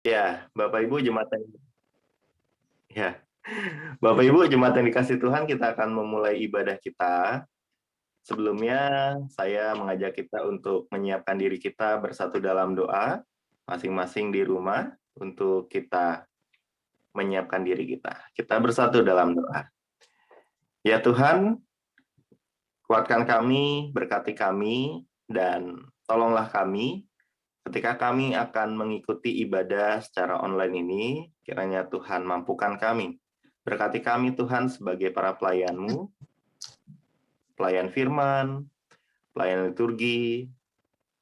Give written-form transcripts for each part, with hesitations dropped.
Ya, Bapak Ibu jemaat yang ya, Bapak Ibu jemaat yang dikasih Tuhan, kita akan memulai ibadah kita. Sebelumnya saya mengajak kita untuk menyiapkan diri kita bersatu dalam doa, masing-masing di rumah untuk kita menyiapkan diri kita. Kita bersatu dalam doa. Ya Tuhan, kuatkan kami, berkati kami, dan tolonglah kami ketika kami akan mengikuti ibadah secara online ini. Kiranya Tuhan mampukan kami. Berkati kami Tuhan sebagai para pelayan-Mu, pelayan firman, pelayan liturgi,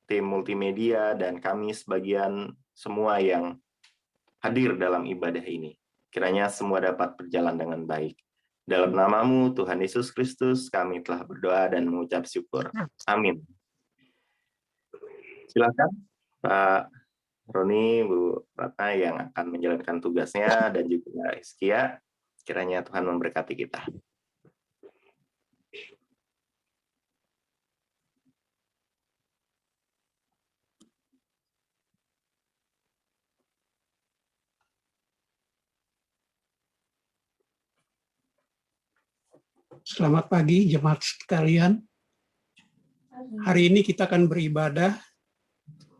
tim multimedia, dan kami sebagian semua yang hadir dalam ibadah ini. Kiranya semua dapat berjalan dengan baik. Dalam nama-Mu, Tuhan Yesus Kristus, kami telah berdoa dan mengucap syukur. Amin. Silakan Pak Roni, Bu Ratna yang akan menjalankan tugasnya, dan juga Hizkia. Kiranya Tuhan memberkati kita. Selamat pagi jemaat sekalian. Hari ini kita akan beribadah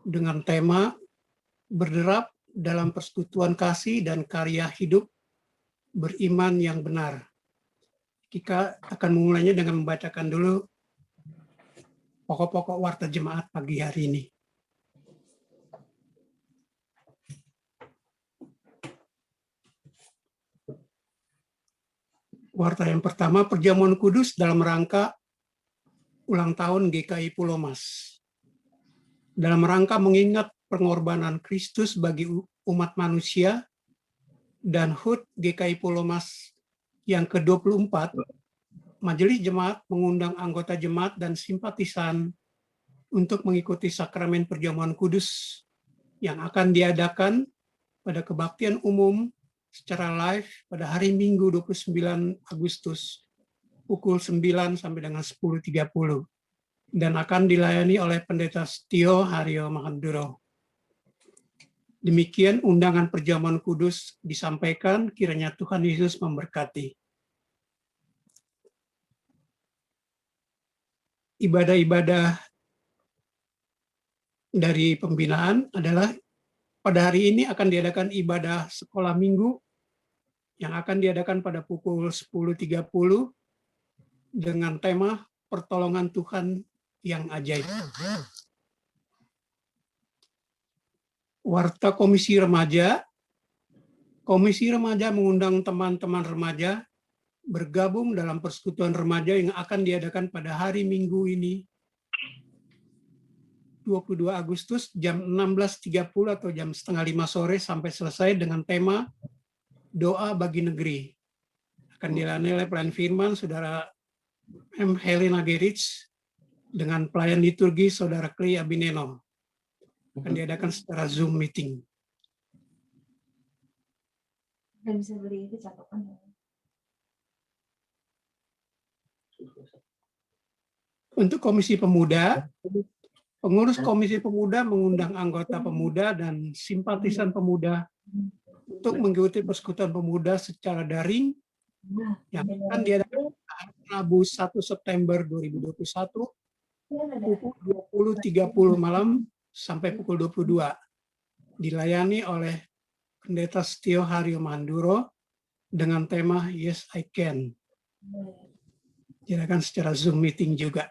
dengan tema berderap dalam persekutuan kasih dan karya hidup beriman yang benar. Kita akan memulainya dengan membacakan dulu pokok-pokok warta jemaat pagi hari ini. Warta yang pertama, perjamuan kudus dalam rangka ulang tahun GKI Pulau Mas. Dalam rangka mengingat pengorbanan Kristus bagi umat manusia dan HUT GKI Pulau Mas yang ke-24, Majelis Jemaat mengundang anggota jemaat dan simpatisan untuk mengikuti sakramen perjamuan kudus yang akan diadakan pada kebaktian umum secara live pada hari Minggu 29 Agustus pukul 9 sampai dengan 10.30 dan akan dilayani oleh Pendeta Setio Haryo Mahenduro. Demikian undangan perjamuan kudus disampaikan, kiranya Tuhan Yesus memberkati. Ibadah-ibadah dari pembinaan adalah pada hari ini akan diadakan ibadah sekolah minggu yang akan diadakan pada pukul 10.30 dengan tema pertolongan Tuhan yang ajaib. Warta Komisi Remaja mengundang teman-teman remaja bergabung dalam persekutuan remaja yang akan diadakan pada hari Minggu ini, 22 Agustus jam 16.30 atau jam setengah 5 sore sampai selesai dengan tema Doa bagi Negeri. Akan dilayani oleh pelayan firman Saudara M. Helena Gerits dengan pelayan liturgi Saudara Clay Abineno. Akan diadakan secara Zoom meeting. Dan bisa beli itu catatan. Untuk Komisi Pemuda, pengurus Komisi Pemuda mengundang anggota pemuda dan simpatisan pemuda untuk mengikuti persekutuan pemuda secara daring yang akan diadakan Rabu 1 September 2021 pukul 20.30 malam sampai pukul 22. Dilayani oleh Pendeta Setio Haryo Mahenduro dengan tema Yes I Can. Diadakan secara Zoom meeting juga.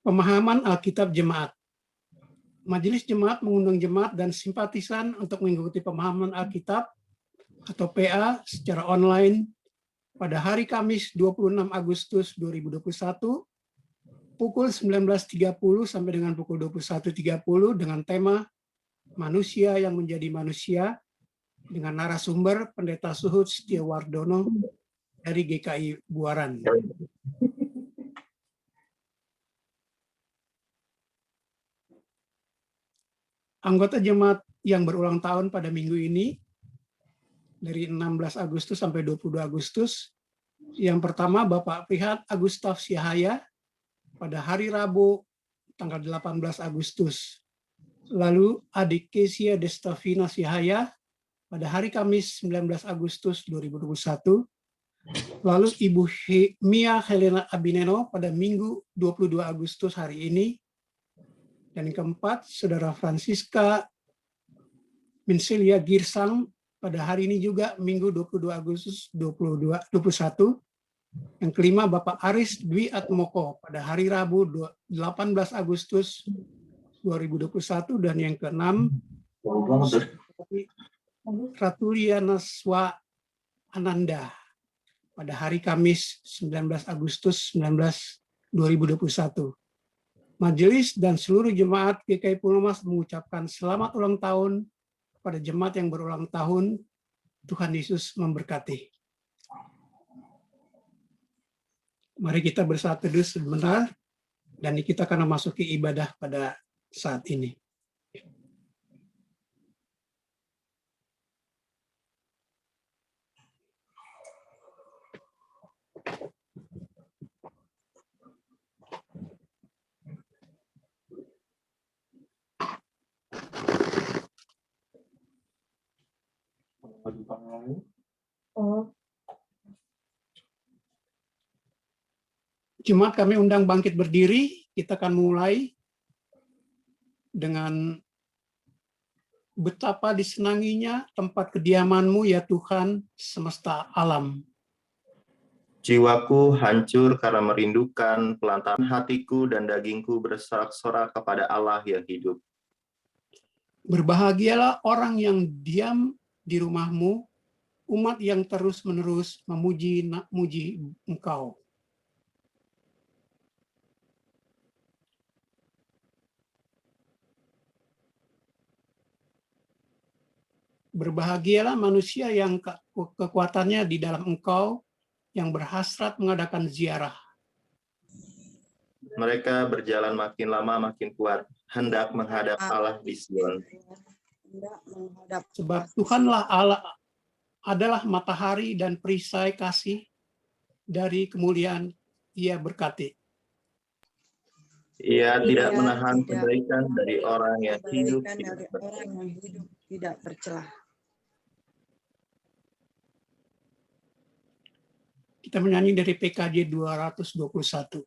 Pemahaman Alkitab Jemaat. Majelis Jemaat mengundang jemaat dan simpatisan untuk mengikuti pemahaman Alkitab atau PA secara online pada hari Kamis 26 Agustus 2021 pukul 19.30 sampai dengan pukul 21.30 dengan tema Manusia yang Menjadi Manusia dengan narasumber Pendeta Suhud Setiawardono dari GKI Buaran. Anggota jemaat yang berulang tahun pada minggu ini dari 16 Agustus sampai 22 Agustus. Yang pertama Bapak Prihat Agustaf Syahaya pada hari Rabu tanggal 18 Agustus. Lalu adik Kesia Destavina Sihaya pada hari Kamis 19 Agustus 2021. Lalu Ibu Mia Helena Abineno pada Minggu 22 Agustus hari ini. Dan yang keempat, Saudara Francisca Minselia Girsang pada hari ini juga Minggu 22 Agustus 2021. Yang kelima, Bapak Aris Dwi Atmoko pada hari Rabu 18 Agustus 2021. Dan yang keenam, Ratuliana Swa Ananda pada hari Kamis 19 Agustus 2021. Majelis dan seluruh jemaat GKI Punomas mengucapkan selamat ulang tahun pada jemaat yang berulang tahun. Tuhan Yesus memberkati. Mari kita bersatu teduh sebentar dan kita akan memasuki ibadah pada saat ini. Jemaat kami undang bangkit berdiri. Kita akan mulai dengan betapa disenanginya tempat kediaman-Mu ya Tuhan semesta alam. Jiwaku hancur karena merindukan, pelantaran hatiku dan dagingku bersorak-sorak kepada Allah yang hidup. Berbahagialah orang yang diam di rumah-Mu, umat yang terus-menerus memuji Engkau. Berbahagialah manusia yang kekuatannya di dalam Engkau, yang berhasrat mengadakan ziarah. Mereka berjalan makin lama makin kuat, hendak menghadap Allah di Sion. Sebab Tuhanlah Allah adalah matahari dan perisai kasih, dari kemuliaan Ia berkati. Ia tidak menahan kebaikan dari orang yang hidup tidak bercelah. Kita menyanyi dari PKJ 221.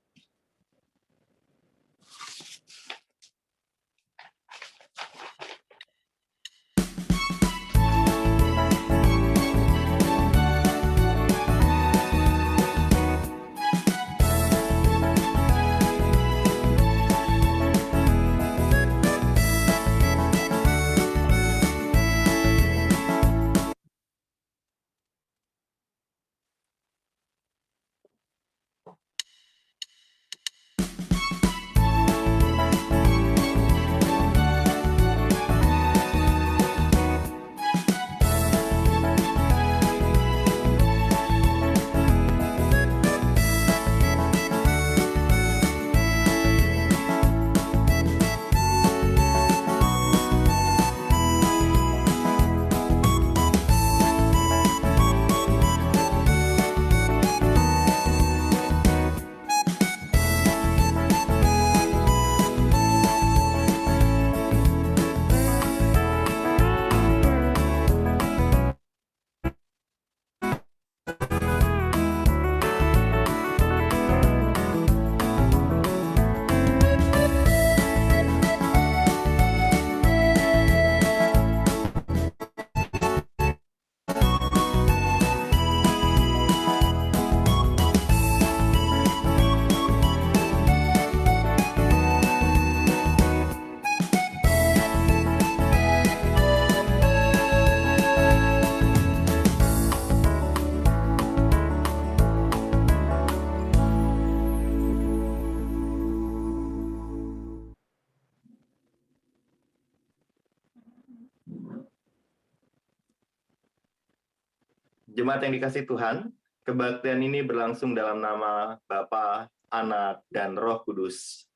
Jemaat yang dikasihi Tuhan, kebaktian ini berlangsung dalam nama Bapa, Anak, dan Roh Kudus.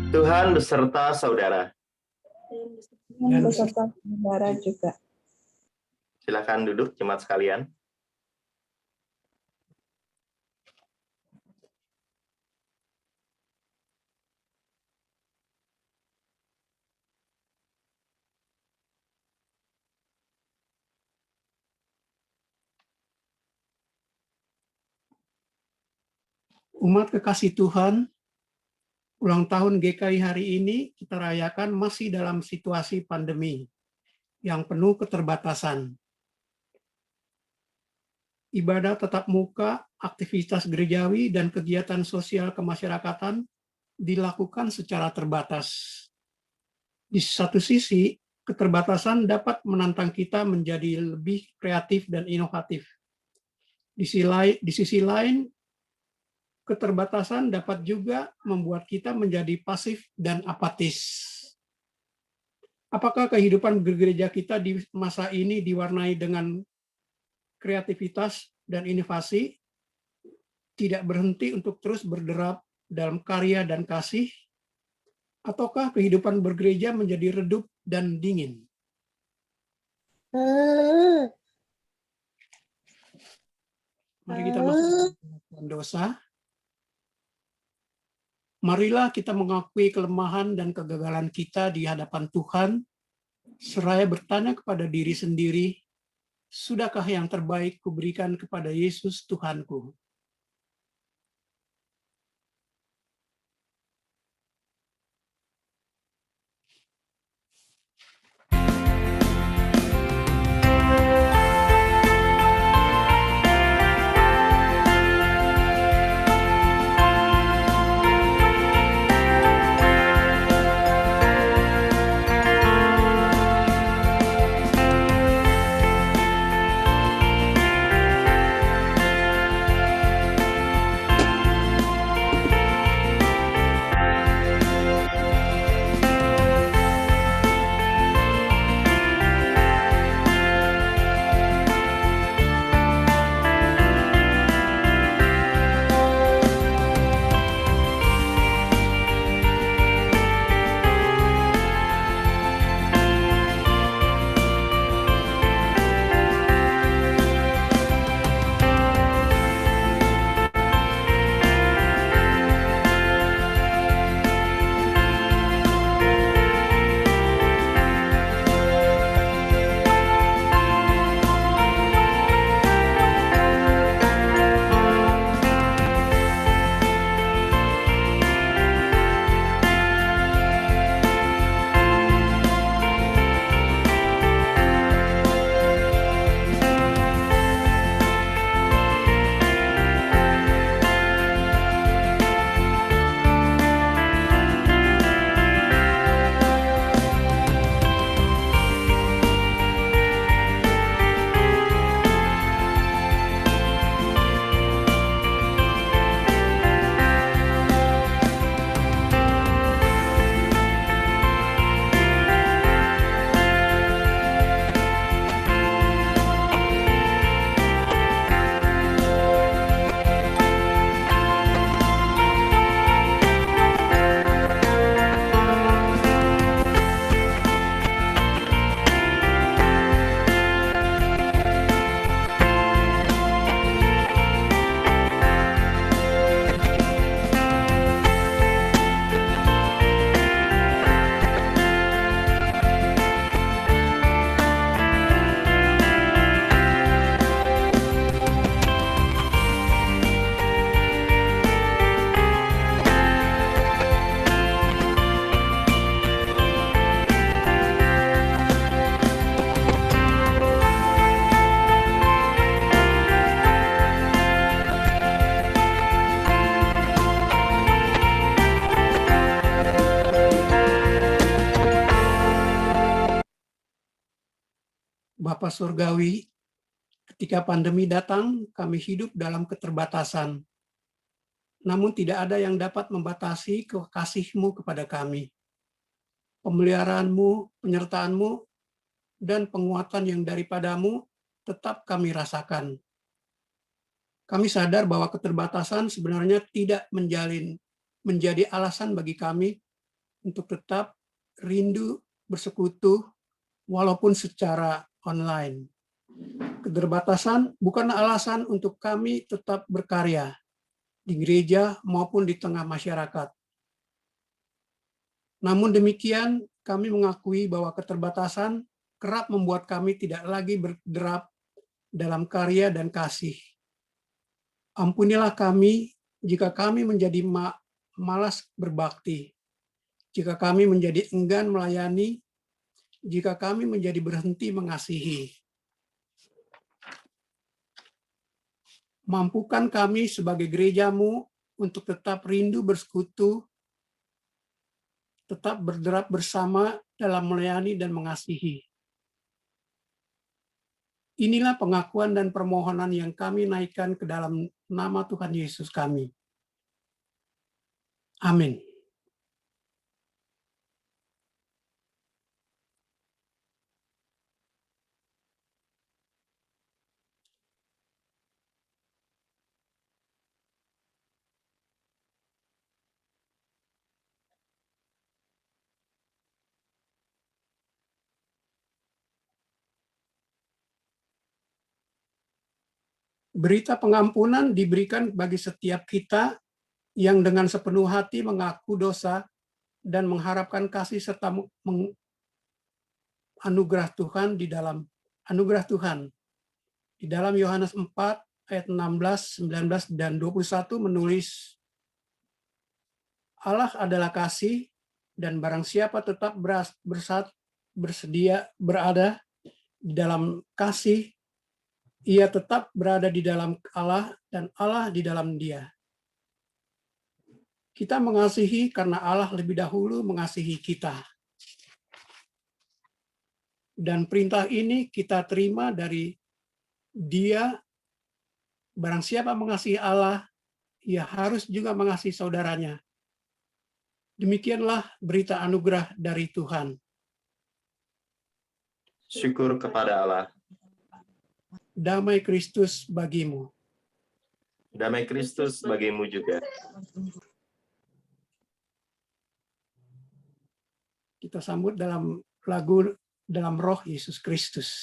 Tuhan beserta saudara. Dan beserta saudara juga. Silakan duduk jemaat sekalian. umat kekasih Tuhan, ulang tahun GKI hari ini kita rayakan masih dalam situasi pandemi yang penuh keterbatasan. Ibadah tatap muka, aktivitas gerejawi, dan kegiatan sosial kemasyarakatan dilakukan secara terbatas. Di satu sisi, keterbatasan dapat menantang kita menjadi lebih kreatif dan inovatif. Di sisi lain, keterbatasan dapat juga membuat kita menjadi pasif dan apatis. Apakah kehidupan bergereja kita di masa ini diwarnai dengan kreativitas dan inovasi, tidak berhenti untuk terus berderap dalam karya dan kasih, ataukah kehidupan bergereja menjadi redup dan dingin? Mari kita masuk ke dosa. Marilah kita mengakui kelemahan dan kegagalan kita di hadapan Tuhan, seraya bertanya kepada diri sendiri, sudahkah yang terbaik kuberikan kepada Yesus Tuhanku? Bapa Surgawi, ketika pandemi datang, kami hidup dalam keterbatasan. Namun tidak ada yang dapat membatasi kasih-Mu kepada kami. Pemeliharaanmu, penyertaan-Mu, dan penguatan yang daripadamu tetap kami rasakan. Kami sadar bahwa keterbatasan sebenarnya tidak menjadi alasan bagi kami untuk tetap rindu bersekutu walaupun secara online. Keterbatasan bukan alasan untuk kami tetap berkarya di gereja maupun di tengah masyarakat. Namun demikian, kami mengakui bahwa keterbatasan kerap membuat kami tidak lagi berderap dalam karya dan kasih. Ampunilah kami jika kami menjadi malas berbakti, jika kami menjadi enggan melayani, jika kami menjadi berhenti mengasihi. Mampukan kami sebagai gereja-Mu untuk tetap rindu bersekutu, tetap berderap bersama dalam melayani dan mengasihi. Inilah pengakuan dan permohonan yang kami naikkan ke dalam nama Tuhan Yesus kami. Amin. Berita pengampunan diberikan bagi setiap kita yang dengan sepenuh hati mengaku dosa dan mengharapkan kasih serta anugerah Tuhan di dalam Yohanes 4 ayat 16, 19 dan 21 menulis, Allah adalah kasih, dan barang siapa tetap bersedia berada di dalam kasih, ia tetap berada di dalam Allah dan Allah di dalam dia. Kita mengasihi karena Allah lebih dahulu mengasihi kita. Dan perintah ini kita terima dari Dia. Barang siapa mengasihi Allah, ia harus juga mengasihi saudaranya. Demikianlah berita anugerah dari Tuhan. Syukur kepada Allah. Damai Kristus bagimu. Damai Kristus bagimu juga. Kita sambut dalam lagu dalam Roh Yesus Kristus.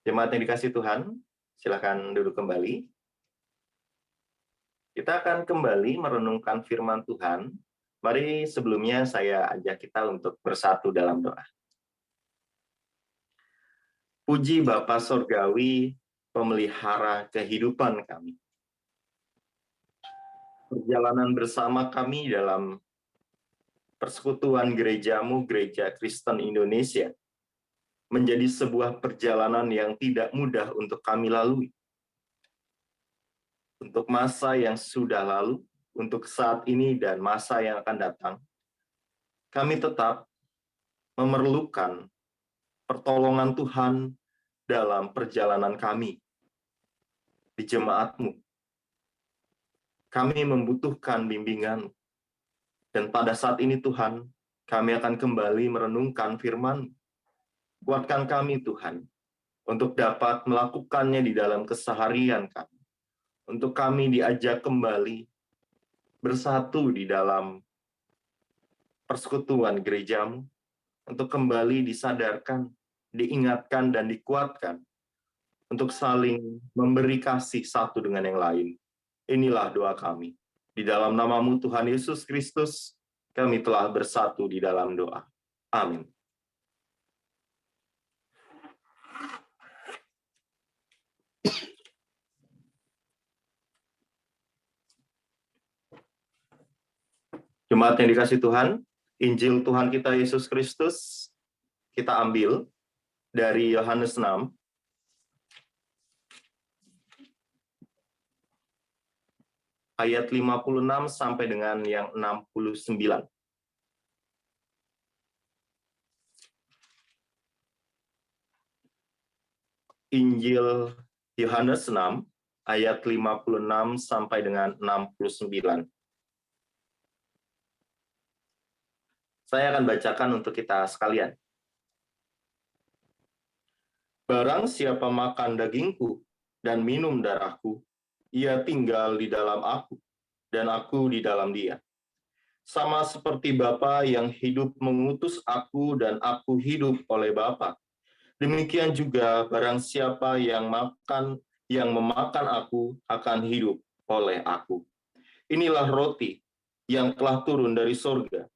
Jemaat yang dikasih Tuhan, silakan duduk kembali. Kita akan kembali merenungkan firman Tuhan. Mari sebelumnya saya ajak kita untuk bersatu dalam doa. Puji Bapa Sorgawi, pemelihara kehidupan kami. Perjalanan bersama kami dalam persekutuan gerejamu, Gereja Kristen Indonesia, menjadi sebuah perjalanan yang tidak mudah untuk kami lalui. Untuk masa yang sudah lalu, untuk saat ini dan masa yang akan datang, kami tetap memerlukan pertolongan Tuhan dalam perjalanan kami di jemaat-Mu. Kami membutuhkan bimbingan. Dan pada saat ini Tuhan, kami akan kembali merenungkan firman. Kuatkan kami Tuhan, untuk dapat melakukannya di dalam keseharian kami. Untuk kami diajak kembali bersatu di dalam persekutuan gerejamu, untuk kembali disadarkan, diingatkan, dan dikuatkan, untuk saling memberi kasih satu dengan yang lain. Inilah doa kami. Di dalam nama-Mu Tuhan Yesus Kristus, kami telah bersatu di dalam doa. Amin. Jemaat yang dikasih Tuhan, Injil Tuhan kita Yesus Kristus, kita ambil dari Yohanes 6, ayat 56 sampai dengan yang 69. Injil Yohanes 6, ayat 56 sampai dengan 69. Saya akan bacakan untuk kita sekalian. Barang siapa makan dagingku dan minum darahku, ia tinggal di dalam aku, dan aku di dalam dia. Sama seperti Bapa yang hidup mengutus aku dan aku hidup oleh Bapa. Demikian juga barang siapa yang memakan aku akan hidup oleh aku. Inilah roti yang telah turun dari surga,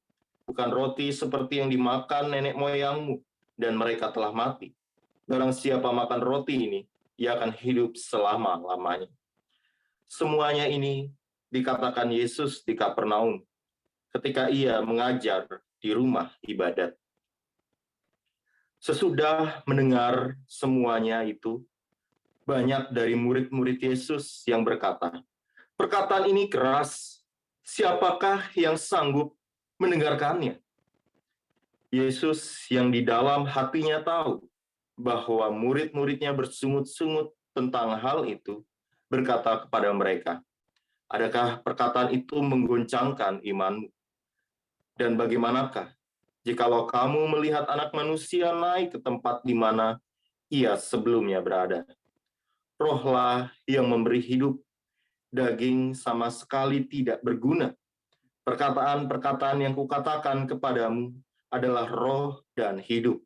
bukan roti seperti yang dimakan nenek moyangmu dan mereka telah mati. Barang siapa makan roti ini, ia akan hidup selama-lamanya. Semuanya ini dikatakan Yesus di Kapernaum ketika ia mengajar di rumah ibadat. Sesudah mendengar semuanya itu, banyak dari murid-murid Yesus yang berkata, "Perkataan ini keras, siapakah yang sanggup mendengarkannya?" Yesus yang di dalam hatinya tahu bahwa murid-muridnya bersungut-sungut tentang hal itu, berkata kepada mereka, "Adakah perkataan itu menggoncangkan imanmu? Dan bagaimanakah jikalau kamu melihat Anak Manusia naik ke tempat di mana ia sebelumnya berada? Rohlah yang memberi hidup, daging sama sekali tidak berguna. Perkataan-perkataan yang kukatakan kepadamu adalah roh dan hidup.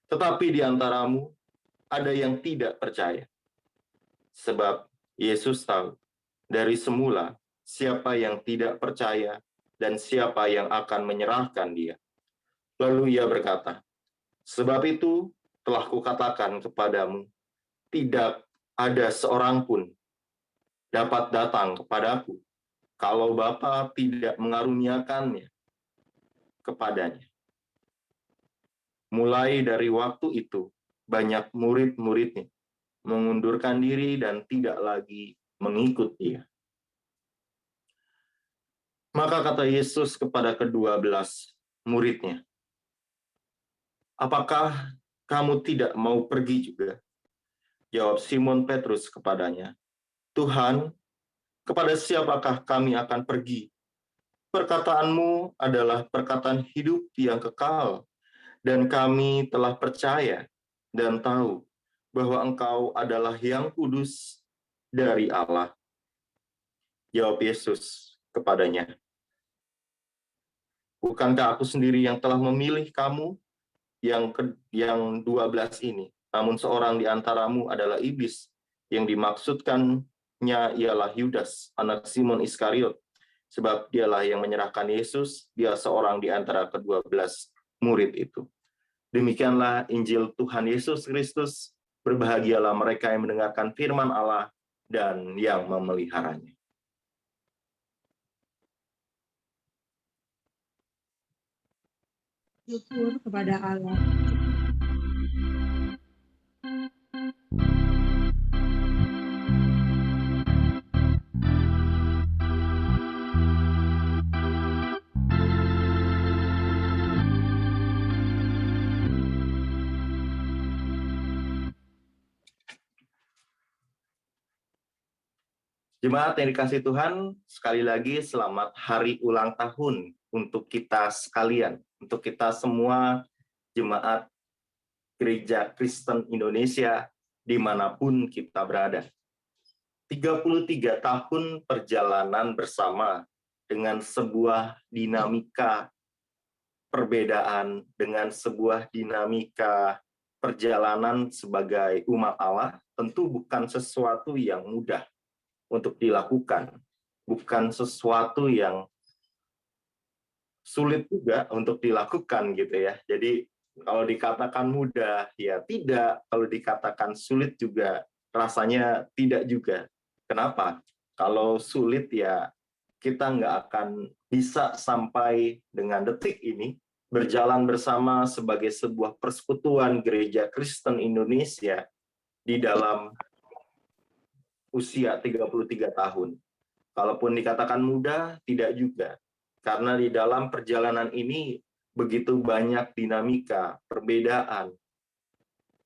Tetapi di antaramu ada yang tidak percaya. Sebab Yesus tahu dari semula siapa yang tidak percaya dan siapa yang akan menyerahkan dia. Lalu ia berkata, "Sebab itu telah kukatakan kepadamu, tidak ada seorang pun dapat datang kepadaku kalau Bapa tidak mengaruniakannya kepadanya." Mulai dari waktu itu, banyak murid-muridnya mengundurkan diri dan tidak lagi mengikut dia. Maka kata Yesus kepada ke-12 muridnya, "Apakah kamu tidak mau pergi juga?" Jawab Simon Petrus kepadanya, "Tuhan, kepada siapakah kami akan pergi? Perkataanmu adalah perkataan hidup yang kekal, dan kami telah percaya dan tahu bahwa Engkau adalah yang kudus dari Allah." Jawab Yesus kepadanya, "Bukankah aku sendiri yang telah memilih kamu yang 12 ini? Namun seorang di antaramu adalah iblis, yang dimaksudkannya ialah Yudas, anak Simon Iskariot. Sebab dialah yang menyerahkan Yesus, dia seorang di antara ke-12 murid itu." Demikianlah Injil Tuhan Yesus Kristus. Berbahagialah mereka yang mendengarkan firman Allah dan yang memeliharanya. Syukur kepada Allah. Jemaat yang dikasihi Tuhan, sekali lagi selamat hari ulang tahun untuk kita sekalian, untuk kita semua jemaat Gereja Kristen Indonesia dimanapun kita berada. 33 tahun perjalanan bersama dengan sebuah dinamika perbedaan, dengan sebuah dinamika perjalanan sebagai umat Allah, tentu bukan sesuatu yang mudah untuk dilakukan, bukan sesuatu yang sulit juga untuk dilakukan gitu ya. Jadi kalau dikatakan mudah ya tidak, kalau dikatakan sulit juga rasanya tidak juga. Kenapa? Kalau sulit ya kita nggak akan bisa sampai dengan detik ini berjalan bersama sebagai sebuah persekutuan Gereja Kristen Indonesia di dalam usia 33 tahun. Kalaupun dikatakan mudah, tidak juga. Karena di dalam perjalanan ini begitu banyak dinamika, perbedaan,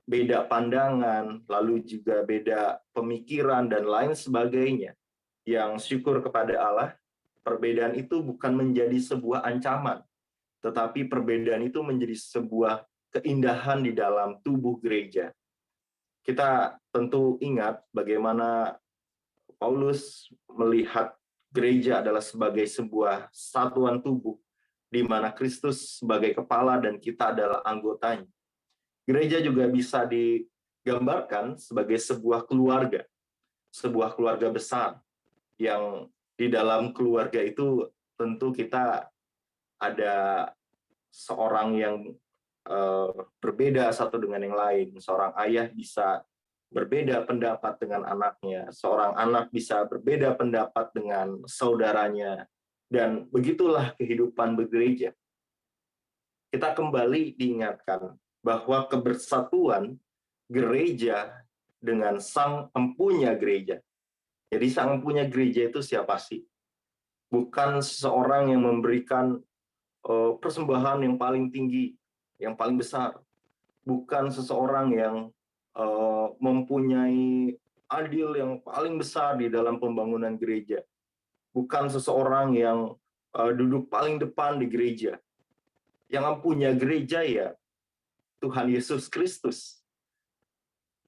beda pandangan, lalu juga beda pemikiran dan lain sebagainya. Yang syukur kepada Allah, perbedaan itu bukan menjadi sebuah ancaman, tetapi perbedaan itu menjadi sebuah keindahan di dalam tubuh gereja. Kita tentu ingat bagaimana Paulus melihat gereja adalah sebagai sebuah satuan tubuh, di mana Kristus sebagai kepala dan kita adalah anggotanya. Gereja juga bisa digambarkan sebagai sebuah keluarga besar, yang di dalam keluarga itu tentu kita ada seorang yang berbeda satu dengan yang lain. Seorang ayah bisa berbeda pendapat dengan anaknya, seorang anak bisa berbeda pendapat dengan saudaranya, dan begitulah kehidupan bergereja. Kita kembali diingatkan bahwa kebersatuan gereja dengan sang empunya gereja. Jadi sang empunya gereja itu siapa sih? Bukan seseorang yang memberikan persembahan yang paling tinggi, yang paling besar. Bukan seseorang yang mempunyai andil yang paling besar di dalam pembangunan gereja. Bukan seseorang yang duduk paling depan di gereja. Yang mempunyai gereja ya Tuhan Yesus Kristus.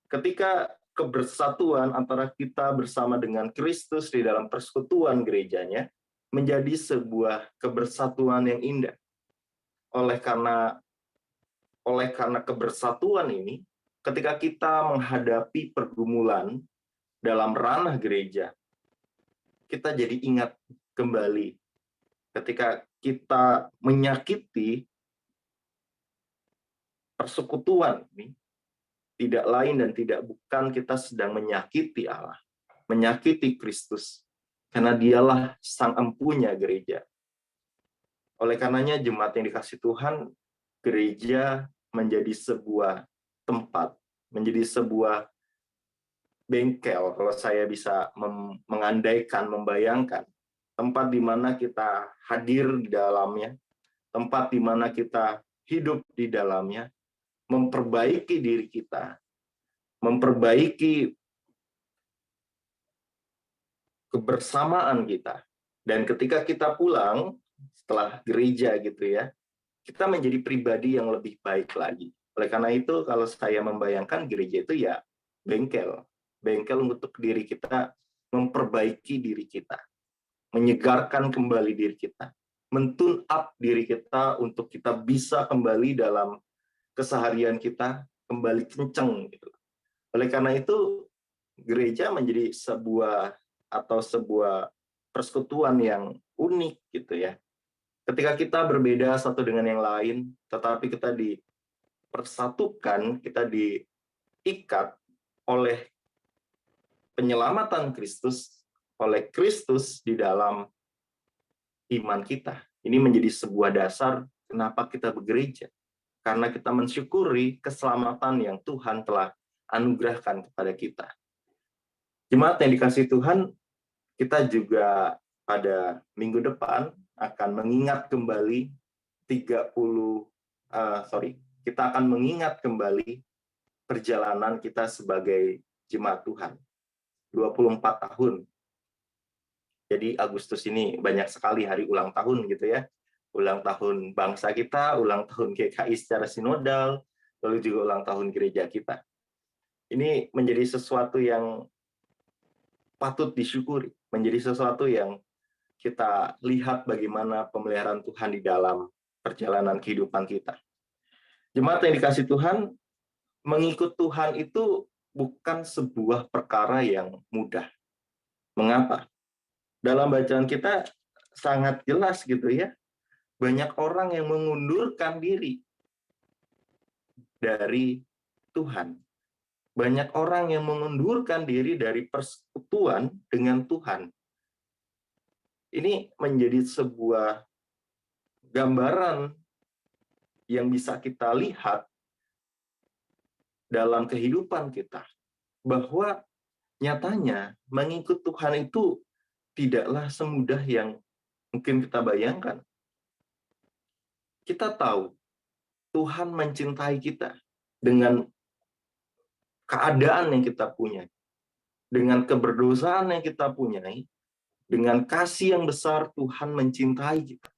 Ketika kebersatuan antara kita bersama dengan Kristus di dalam persekutuan gerejanya menjadi sebuah kebersatuan yang indah. Oleh karena kebersatuan ini, ketika kita menghadapi pergumulan dalam ranah gereja, kita jadi ingat kembali ketika kita menyakiti persekutuan ini, tidak lain dan tidak bukan kita sedang menyakiti Allah, menyakiti Kristus, karena dialah sang empunya gereja. Oleh karenanya jemaat yang dikasihi Tuhan, gereja menjadi sebuah tempat, menjadi sebuah bengkel, kalau saya bisa mengandaikan, membayangkan, tempat di mana kita hadir di dalamnya, tempat di mana kita hidup di dalamnya, memperbaiki diri kita, memperbaiki kebersamaan kita. Dan ketika kita pulang, setelah gereja gitu ya, kita menjadi pribadi yang lebih baik lagi. Oleh karena itu, kalau saya membayangkan gereja itu ya bengkel untuk diri kita, memperbaiki diri kita, menyegarkan kembali diri kita, mentune up diri kita untuk kita bisa kembali dalam keseharian kita, kembali kenceng gitu. Oleh karena itu, gereja menjadi sebuah persekutuan yang unik gitu ya. Ketika kita berbeda satu dengan yang lain, tetapi kita dipersatukan, kita diikat oleh penyelamatan Kristus, oleh Kristus di dalam iman kita. Ini menjadi sebuah dasar kenapa kita bergereja. Karena kita mensyukuri keselamatan yang Tuhan telah anugerahkan kepada kita. Jemaat yang dikasihi Tuhan, kita juga pada minggu depan akan mengingat kembali kita akan mengingat kembali perjalanan kita sebagai jemaat Tuhan. 24 tahun. Jadi Agustus ini banyak sekali hari ulang tahun gitu ya. Ulang tahun bangsa kita, ulang tahun GKI secara sinodal, lalu juga ulang tahun gereja kita. Ini menjadi sesuatu yang patut disyukuri, menjadi sesuatu yang kita lihat bagaimana pemeliharaan Tuhan di dalam perjalanan kehidupan kita. Jemaat yang dikasihi Tuhan, mengikut Tuhan itu bukan sebuah perkara yang mudah. Mengapa? Dalam bacaan kita sangat jelas gitu ya. Banyak orang yang mengundurkan diri dari Tuhan. Banyak orang yang mengundurkan diri dari persekutuan dengan Tuhan. Ini menjadi sebuah gambaran yang bisa kita lihat dalam kehidupan kita. Bahwa nyatanya mengikut Tuhan itu tidaklah semudah yang mungkin kita bayangkan. Kita tahu Tuhan mencintai kita dengan keadaan yang kita punya, dengan keberdosaan yang kita punyai, dengan kasih yang besar Tuhan mencintai kita.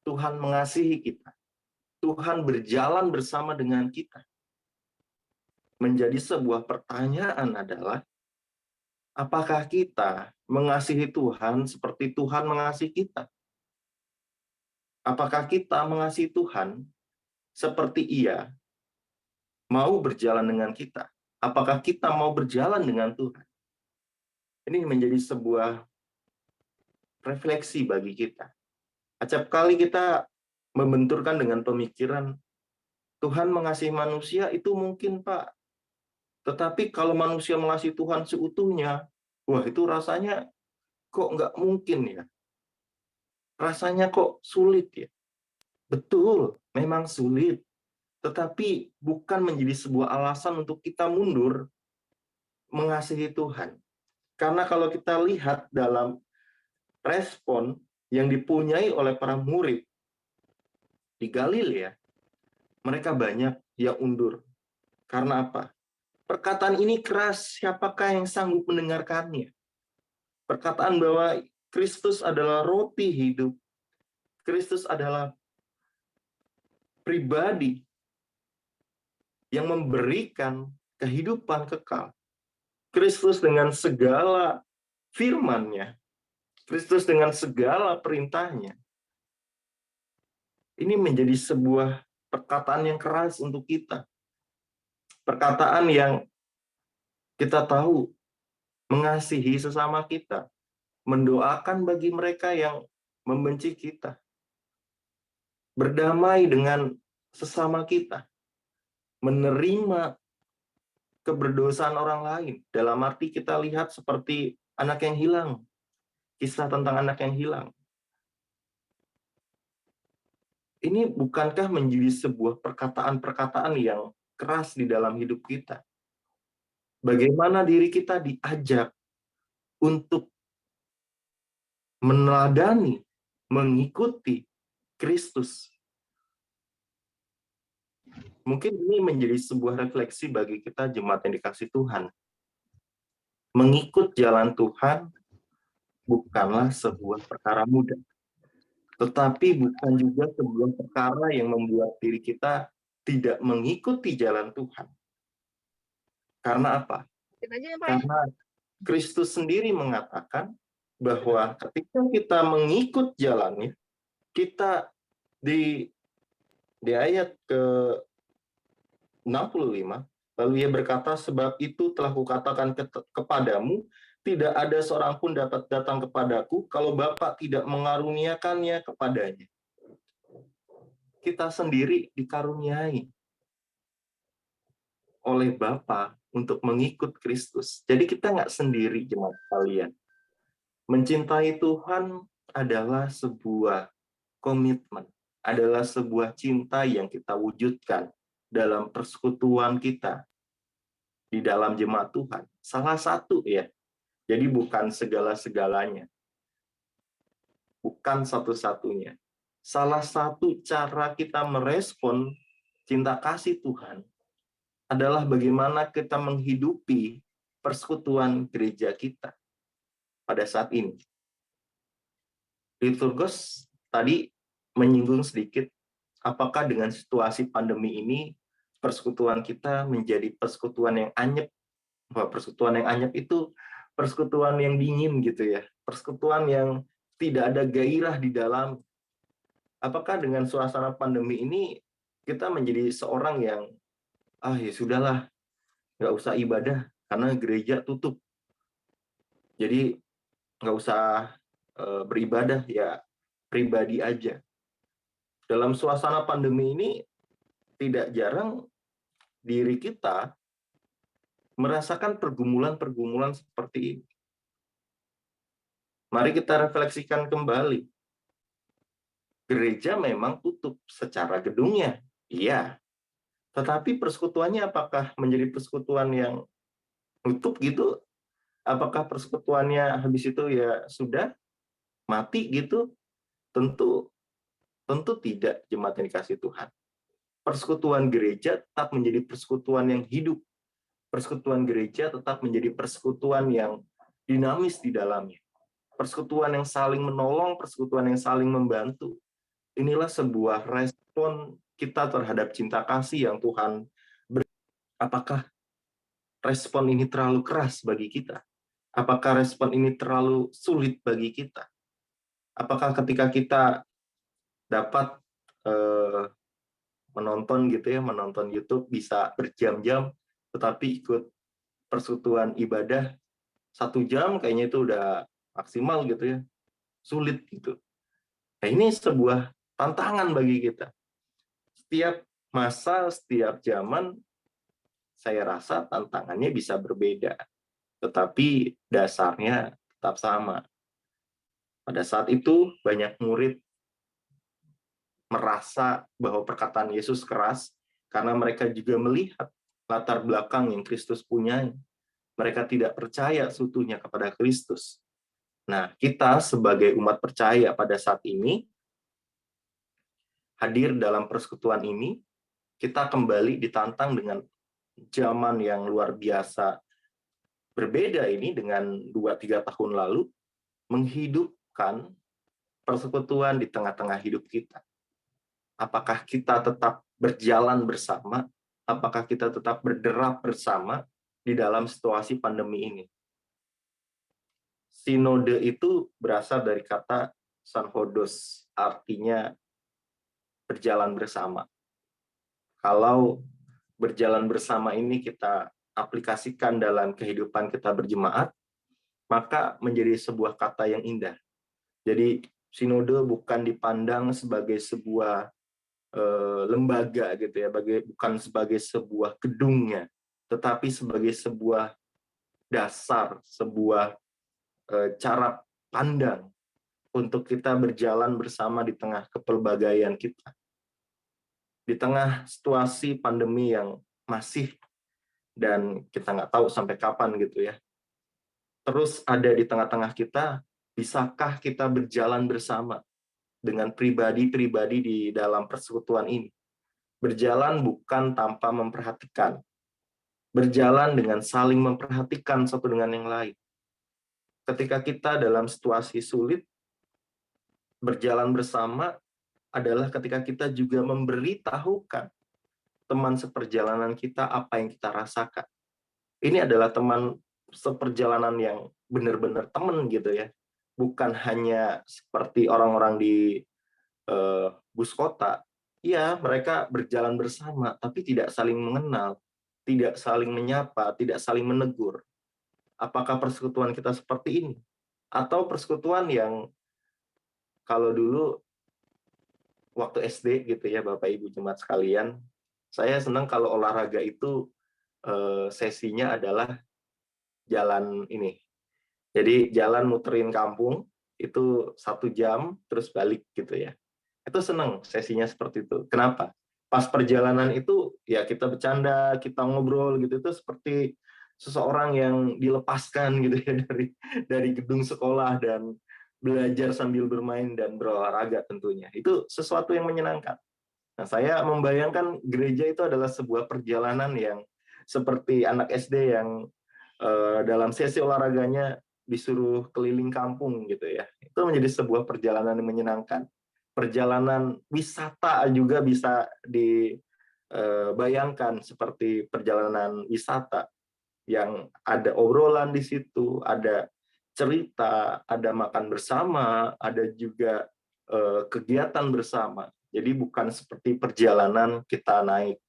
Tuhan mengasihi kita. Tuhan berjalan bersama dengan kita. Menjadi sebuah pertanyaan adalah, apakah kita mengasihi Tuhan seperti Tuhan mengasihi kita? Apakah kita mengasihi Tuhan seperti Ia mau berjalan dengan kita? Apakah kita mau berjalan dengan Tuhan? Ini menjadi sebuah refleksi bagi kita. Acap kali kita membenturkan dengan pemikiran, Tuhan mengasihi manusia itu mungkin, Pak. Tetapi kalau manusia mengasihi Tuhan seutuhnya, wah itu rasanya kok nggak mungkin ya. Rasanya kok sulit ya. Betul, memang sulit. Tetapi bukan menjadi sebuah alasan untuk kita mundur mengasihi Tuhan. Karena kalau kita lihat dalam respon yang dipunyai oleh para murid di Galilea, mereka banyak yang undur. Karena apa? Perkataan ini keras, siapakah yang sanggup mendengarkannya? Perkataan bahwa Kristus adalah roti hidup. Kristus adalah pribadi yang memberikan kehidupan kekal. Kristus dengan segala firman-Nya, Kristus dengan segala perintahnya. Ini menjadi sebuah perkataan yang keras untuk kita. Perkataan yang kita tahu mengasihi sesama kita, mendoakan bagi mereka yang membenci kita, berdamai dengan sesama kita, menerima keberdosaan orang lain. Dalam arti kita lihat seperti anak yang hilang, kisah tentang anak yang hilang. Ini bukankah menjadi sebuah perkataan-perkataan yang keras di dalam hidup kita? Bagaimana diri kita diajak untuk meneladani, mengikuti Kristus. Mungkin ini menjadi sebuah refleksi bagi kita jemaat yang dikasihi Tuhan. Mengikut jalan Tuhan bukanlah sebuah perkara mudah. Tetapi bukan juga sebuah perkara yang membuat diri kita tidak mengikuti jalan Tuhan. Karena apa? Karena Kristus sendiri mengatakan bahwa ketika kita mengikut jalannya, kita di ayat ke-65, lalu Ia berkata, sebab itu telah kukatakan kepadamu, tidak ada seorang pun dapat datang kepadaku kalau Bapa tidak mengaruniakannya kepadanya. Kita sendiri dikaruniai oleh Bapa untuk mengikut Kristus. Jadi kita nggak sendiri, jemaat sekalian. Mencintai Tuhan adalah sebuah komitmen, adalah sebuah cinta yang kita wujudkan dalam persekutuan kita di dalam jemaat Tuhan. Salah satu ya, jadi bukan segala-segalanya, bukan satu-satunya. Salah satu cara kita merespon cinta kasih Tuhan adalah bagaimana kita menghidupi persekutuan gereja kita pada saat ini. Liturgos tadi menyinggung sedikit, apakah dengan situasi pandemi ini persekutuan kita menjadi persekutuan yang anyep. Wah, persekutuan yang anyep itu persekutuan yang dingin gitu ya, persekutuan yang tidak ada gairah di dalam. Apakah dengan suasana pandemi ini kita menjadi seorang yang ya sudahlah, nggak usah ibadah karena gereja tutup, jadi nggak usah beribadah, ya pribadi aja. Dalam suasana pandemi ini tidak jarang diri kita merasakan pergumulan-pergumulan seperti ini. Mari kita refleksikan kembali. Gereja memang tutup secara gedungnya, iya. Tetapi persekutuannya apakah menjadi persekutuan yang tutup gitu? Apakah persekutuannya habis itu ya sudah mati gitu? Tentu tidak, jemaat yang dikasihi Tuhan. Persekutuan gereja tetap menjadi persekutuan yang hidup. Persekutuan gereja tetap menjadi persekutuan yang dinamis di dalamnya. Persekutuan yang saling menolong, persekutuan yang saling membantu. Inilah sebuah respon kita terhadap cinta kasih yang Tuhan beri. Apakah respon ini terlalu keras bagi kita? Apakah respon ini terlalu sulit bagi kita? Apakah ketika kita dapat menonton gitu ya, menonton YouTube bisa berjam-jam, tetapi ikut persekutuan ibadah 1 jam kayaknya itu udah maksimal gitu ya, sulit gitu. Nah, ini sebuah tantangan bagi kita. Setiap masa, setiap zaman, saya rasa tantangannya bisa berbeda, tetapi dasarnya tetap sama. Pada saat itu banyak murid merasa bahwa perkataan Yesus keras karena mereka juga melihat latar belakang yang Kristus punya. Mereka tidak percaya seutuhnya kepada Kristus. Nah, kita sebagai umat percaya pada saat ini hadir dalam persekutuan ini, kita kembali ditantang dengan zaman yang luar biasa berbeda ini dengan 2-3 tahun lalu, menghidupkan persekutuan di tengah-tengah hidup kita. Apakah kita tetap berjalan bersama? Apakah kita tetap berderap bersama di dalam situasi pandemi ini? Sinode itu berasal dari kata sanhodos, artinya berjalan bersama. Kalau berjalan bersama ini kita aplikasikan dalam kehidupan kita berjemaat, maka menjadi sebuah kata yang indah. Jadi sinode bukan dipandang sebagai sebuah lembaga gitu ya, bukan sebagai sebuah gedungnya, tetapi sebagai sebuah dasar, sebuah cara pandang untuk kita berjalan bersama di tengah kepelbagaian kita. Di tengah situasi pandemi yang masih dan kita nggak tahu sampai kapan gitu ya, terus ada di tengah-tengah kita, bisakah kita berjalan bersama dengan pribadi-pribadi di dalam persekutuan ini? Berjalan bukan tanpa memperhatikan, berjalan dengan saling memperhatikan satu dengan yang lain. Ketika kita dalam situasi sulit, berjalan bersama adalah ketika kita juga memberitahukan teman seperjalanan kita apa yang kita rasakan. Ini adalah teman seperjalanan yang benar-benar teman gitu ya. Bukan hanya seperti orang-orang di bus kota. Ya, mereka berjalan bersama, tapi tidak saling mengenal, tidak saling menyapa, tidak saling menegur. Apakah persekutuan kita seperti ini? Atau persekutuan yang kalau dulu waktu SD gitu ya, Bapak Ibu jemaat sekalian, saya senang kalau olahraga itu sesinya adalah jalan ini. Jadi jalan muterin kampung itu 1 jam terus balik gitu ya. Itu seneng sesinya seperti itu. Kenapa? Pas perjalanan itu ya kita bercanda, kita ngobrol gitu, itu seperti seseorang yang dilepaskan gitu ya dari gedung sekolah dan belajar sambil bermain dan berolahraga tentunya. Itu sesuatu yang menyenangkan. Nah, saya membayangkan gereja itu adalah sebuah perjalanan yang seperti anak SD yang dalam sesi olahraganya disuruh keliling kampung gitu ya. Itu menjadi sebuah perjalanan yang menyenangkan. Perjalanan wisata juga bisa dibayangkan seperti perjalanan wisata yang ada obrolan di situ, ada cerita, ada makan bersama, ada juga kegiatan bersama. Jadi bukan seperti perjalanan kita naik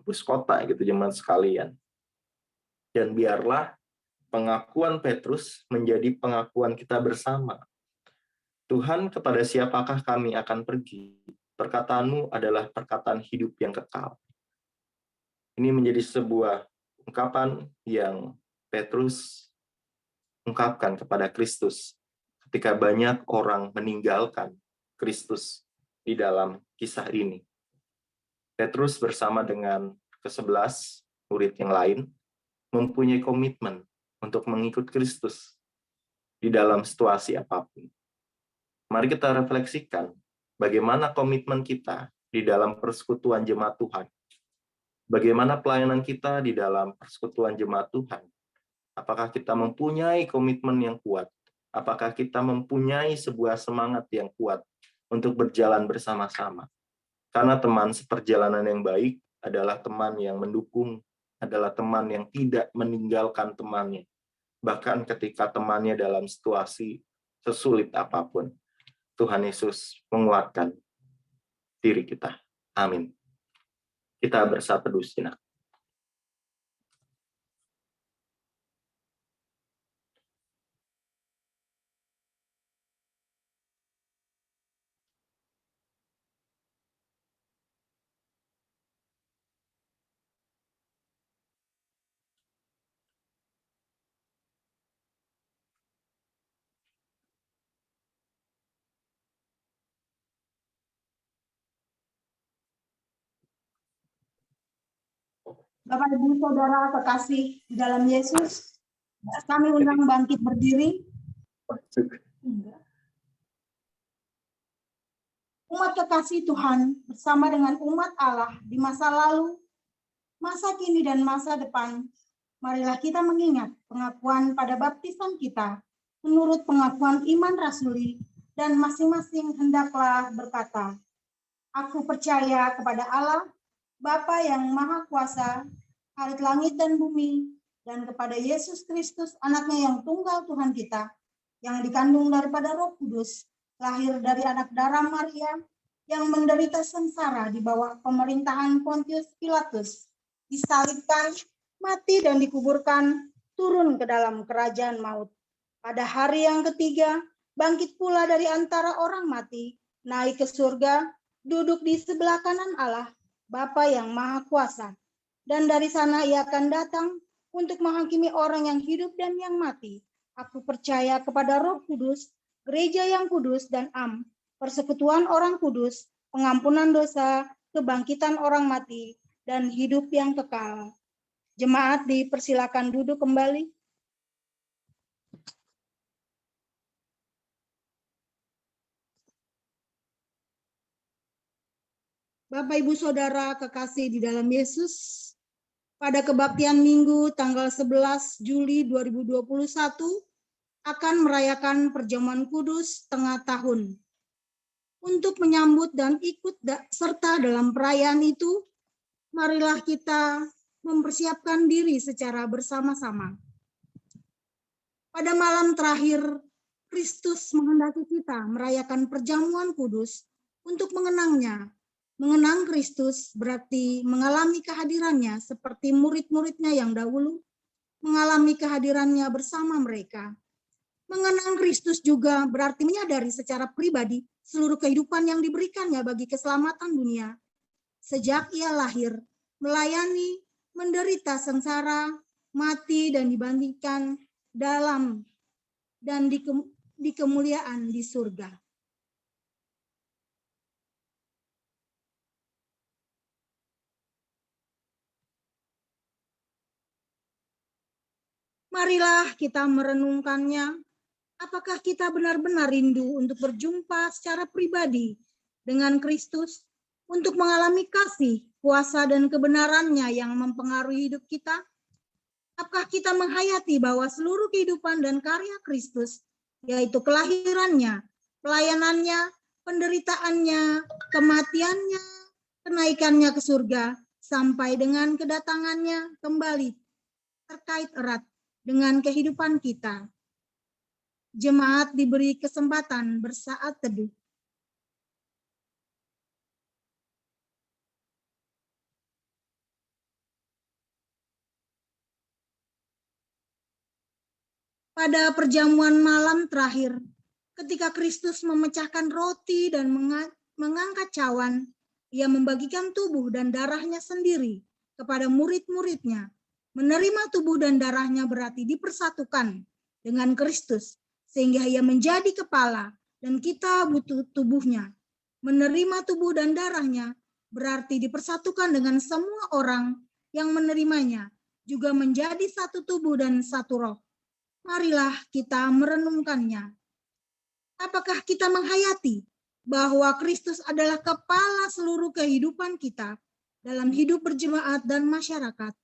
bus kota gitu zaman sekalian. Dan biarlah pengakuan Petrus menjadi pengakuan kita bersama. Tuhan, kepada siapakah kami akan pergi? Perkataanmu adalah perkataan hidup yang kekal. Ini menjadi sebuah ungkapan yang Petrus ungkapkan kepada Kristus ketika banyak orang meninggalkan Kristus di dalam kisah ini. Petrus bersama dengan ke-11 murid yang lain mempunyai komitmen untuk mengikut Kristus di dalam situasi apapun. Mari kita refleksikan bagaimana komitmen kita di dalam persekutuan jemaat Tuhan. Bagaimana pelayanan kita di dalam persekutuan jemaat Tuhan. Apakah kita mempunyai komitmen yang kuat? Apakah kita mempunyai sebuah semangat yang kuat untuk berjalan bersama-sama? Karena teman seperjalanan yang baik adalah teman yang mendukung, adalah teman yang tidak meninggalkan temannya. Bahkan ketika temannya dalam situasi sesulit apapun. Tuhan Yesus menguatkan diri kita. Amin. Kita bersatu teduh sejenak. Bapak Ibu Saudara kekasih di dalam Yesus, kami undang bangkit berdiri. Umat kekasih Tuhan bersama dengan umat Allah di masa lalu, masa kini dan masa depan, marilah kita mengingat pengakuan pada baptisan kita menurut pengakuan iman rasuli dan masing-masing hendaklah berkata, aku percaya kepada Allah, Bapa yang Maha Kuasa, Khalid langit dan bumi, dan kepada Yesus Kristus, anaknya yang tunggal Tuhan kita, yang dikandung daripada Roh Kudus, lahir dari anak darah Maria, yang menderita sengsara di bawah pemerintahan Pontius Pilatus, disalibkan, mati dan dikuburkan, turun ke dalam kerajaan maut. Pada hari yang ketiga, bangkit pula dari antara orang mati, naik ke surga, duduk di sebelah kanan Allah, Bapa yang Maha Kuasa, dan dari sana ia akan datang untuk menghakimi orang yang hidup dan yang mati. Aku percaya kepada Roh Kudus, gereja yang kudus dan am, persekutuan orang kudus, pengampunan dosa, kebangkitan orang mati, dan hidup yang kekal. Jemaat dipersilakan duduk kembali. Bapak Ibu Saudara kekasih di dalam Yesus, pada kebaktian Minggu tanggal 11 Juli 2021 akan merayakan perjamuan kudus tengah tahun. Untuk menyambut dan ikut serta dalam perayaan itu, marilah kita mempersiapkan diri secara bersama-sama. Pada malam terakhir, Kristus menghendaki kita merayakan perjamuan kudus untuk mengenangnya. Mengenang Kristus berarti mengalami kehadirannya seperti murid-muridnya yang dahulu mengalami kehadirannya bersama mereka. Mengenang Kristus juga berarti menyadari secara pribadi seluruh kehidupan yang diberikannya bagi keselamatan dunia. Sejak ia lahir, melayani, menderita sengsara, mati dan dibangkitkan dalam dan di kemuliaan di surga. Marilah kita merenungkannya. Apakah kita benar-benar rindu untuk berjumpa secara pribadi dengan Kristus, untuk mengalami kasih, kuasa, dan kebenarannya yang mempengaruhi hidup kita? Apakah kita menghayati bahwa seluruh kehidupan dan karya Kristus, yaitu kelahirannya, pelayanannya, penderitaannya, kematiannya, kenaikannya ke surga, sampai dengan kedatangannya kembali, terkait erat dengan kehidupan kita? Jemaat diberi kesempatan bersaat teduh. Pada perjamuan malam terakhir, ketika Kristus memecahkan roti dan mengangkat cawan, ia membagikan tubuh dan darahnya sendiri kepada murid-muridnya. Menerima tubuh dan darahnya berarti dipersatukan dengan Kristus, sehingga ia menjadi kepala dan kita butuh tubuhnya. Menerima tubuh dan darahnya berarti dipersatukan dengan semua orang yang menerimanya, juga menjadi satu tubuh dan satu roh. Marilah kita merenungkannya. Apakah kita menghayati bahwa Kristus adalah kepala seluruh kehidupan kita dalam hidup berjemaat dan masyarakat,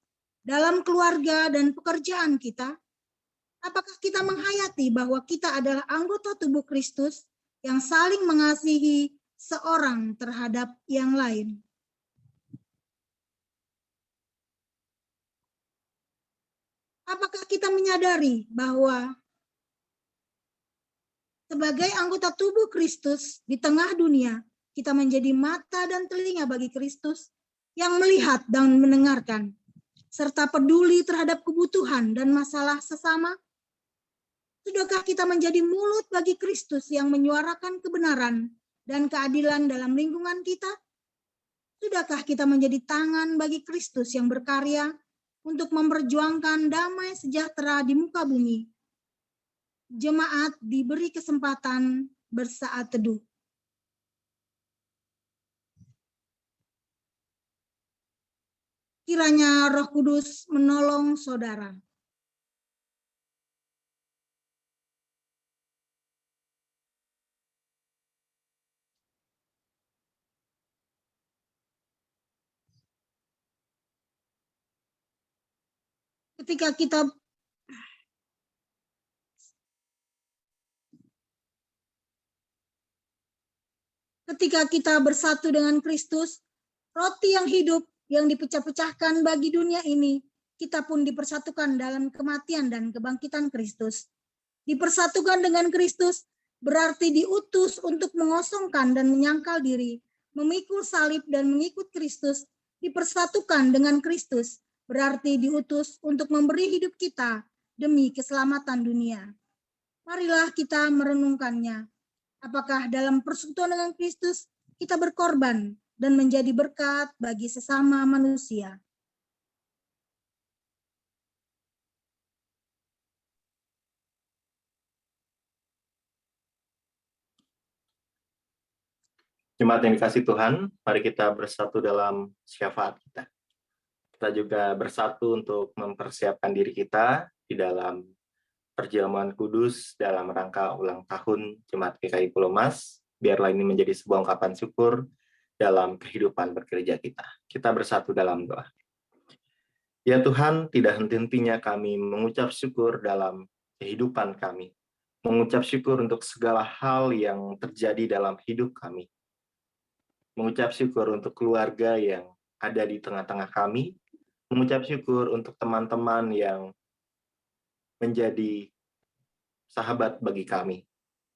dalam keluarga dan pekerjaan kita? Apakah kita menghayati bahwa kita adalah anggota tubuh Kristus yang saling mengasihi seorang terhadap yang lain? Apakah kita menyadari bahwa sebagai anggota tubuh Kristus di tengah dunia, kita menjadi mata dan telinga bagi Kristus yang melihat dan mendengarkan, serta peduli terhadap kebutuhan dan masalah sesama? Sudahkah kita menjadi mulut bagi Kristus yang menyuarakan kebenaran dan keadilan dalam lingkungan kita? Sudahkah kita menjadi tangan bagi Kristus yang berkarya untuk memperjuangkan damai sejahtera di muka bumi? Jemaat diberi kesempatan bersaat teduh. Kiranya Roh Kudus menolong saudara. Ketika kita bersatu dengan Kristus, roti yang hidup yang dipecah-pecahkan bagi dunia ini, kita pun dipersatukan dalam kematian dan kebangkitan Kristus. Dipersatukan dengan Kristus berarti diutus untuk mengosongkan dan menyangkal diri, memikul salib dan mengikut Kristus. Dipersatukan dengan Kristus berarti diutus untuk memberi hidup kita demi keselamatan dunia. Marilah kita merenungkannya. Apakah dalam persekutuan dengan Kristus kita berkorban dan menjadi berkat bagi sesama manusia? Jemaat yang dikasihi Tuhan, mari kita bersatu dalam syafaat kita. Kita juga bersatu untuk mempersiapkan diri kita di dalam perjamuan kudus dalam rangka ulang tahun Jemaat GKI Pulau Mas. Biarlah ini menjadi sebuah ungkapan syukur dalam kehidupan bergereja kita. Kita bersatu dalam doa. Ya Tuhan, tidak henti-hentinya kami mengucap syukur dalam kehidupan kami. Mengucap syukur untuk segala hal yang terjadi dalam hidup kami. Mengucap syukur untuk keluarga yang ada di tengah-tengah kami. Mengucap syukur untuk teman-teman yang menjadi sahabat bagi kami.